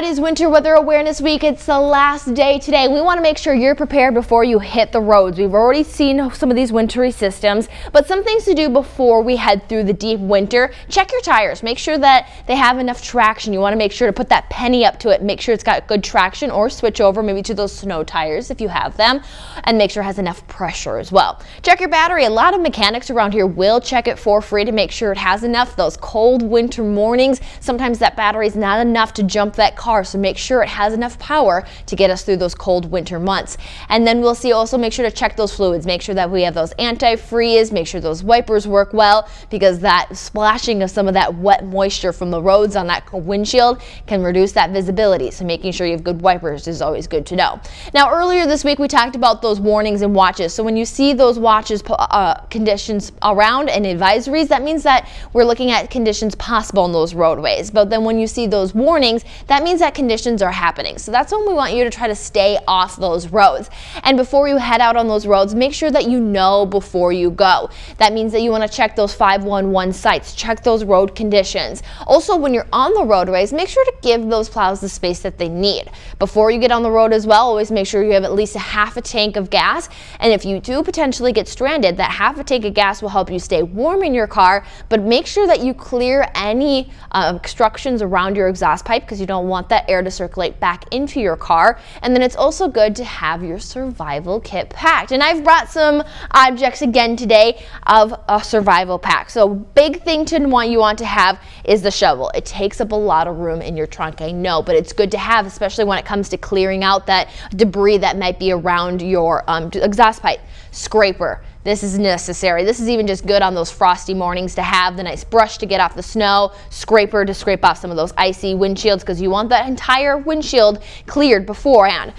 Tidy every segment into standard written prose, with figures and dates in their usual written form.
It is Winter Weather Awareness Week. It's the last day today. We want to make sure you're prepared before you hit the roads. We've already seen some of these wintry systems, but some things to do before we head through the deep winter. Check your tires. Make sure that they have enough traction. You want to make sure to put that penny up to it. Make sure it's got good traction, or switch over maybe to those snow tires if you have them, and make sure it has enough pressure as well. Check your battery. A lot of mechanics around here will check it for free to make sure it has enough. Those cold winter mornings, sometimes that battery is not enough to jump that car. So make sure it has enough power to get us through those cold winter months. And then we'll see, also make sure to check those fluids. Make sure that we have those antifreeze. Make sure those wipers work well, because that splashing of some of that wet moisture from the roads on that windshield can reduce that visibility. So making sure you have good wipers is always good to know. Now, earlier this week we talked about those warnings and watches. So when you see those watches conditions around and advisories, that means that we're looking at conditions possible on those roadways. But then when you see those warnings, that means that conditions are happening. So that's when we want you to try to stay off those roads. And before you head out on those roads, make sure that you know before you go. That means that you want to check those 511 sites, check those road conditions. Also, when you're on the roadways, make sure to give those plows the space that they need. Before you get on the road as well, always make sure you have at least a half a tank of gas. And if you do potentially get stranded, that half a tank of gas will help you stay warm in your car, but make sure that you clear any obstructions around your exhaust pipe, because you don't want that air to circulate back into your car. And then it's also good to have your survival kit packed. And I've brought some objects again today of a survival pack. So big thing you want to have is the shovel. It takes up a lot of room in your trunk, I know, but it's good to have, especially when it comes to clearing out that debris that might be around your exhaust pipe. Scraper. This is necessary. This is even just good on those frosty mornings to have. The nice brush to get off the snow, scraper to scrape off some of those icy windshields, because you want that entire windshield cleared beforehand.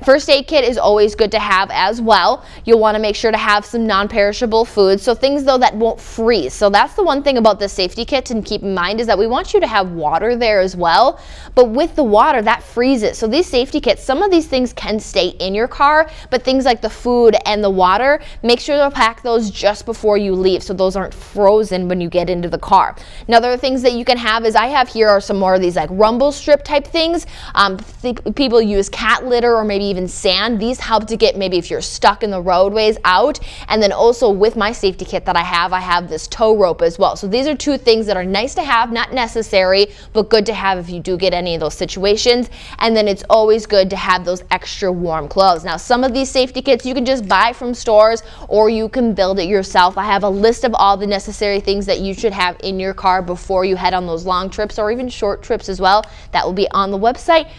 First aid kit is always good to have as well. You'll want to make sure to have some non-perishable foods, so things though that won't freeze. So that's the one thing about the safety kit to keep in mind, is that we want you to have water there as well, but with the water that freezes. So these safety kits, some of these things can stay in your car, but things like the food and the water, make sure to pack those just before you leave, so those aren't frozen when you get into the car. Now, other things that you can have is, I have here are some more of these like rumble strip type things. People use cat litter or maybe even sand. These help to get, maybe if you're stuck in the roadways, out. And then also with my safety kit that I have this tow rope as well. So these are two things that are nice to have, not necessary, but good to have if you do get any of those situations. And then it's always good to have those extra warm clothes. Now, some of these safety kits you can just buy from stores, or you can build it yourself. I have a list of all the necessary things that you should have in your car before you head on those long trips, or even short trips as well. That will be on the website.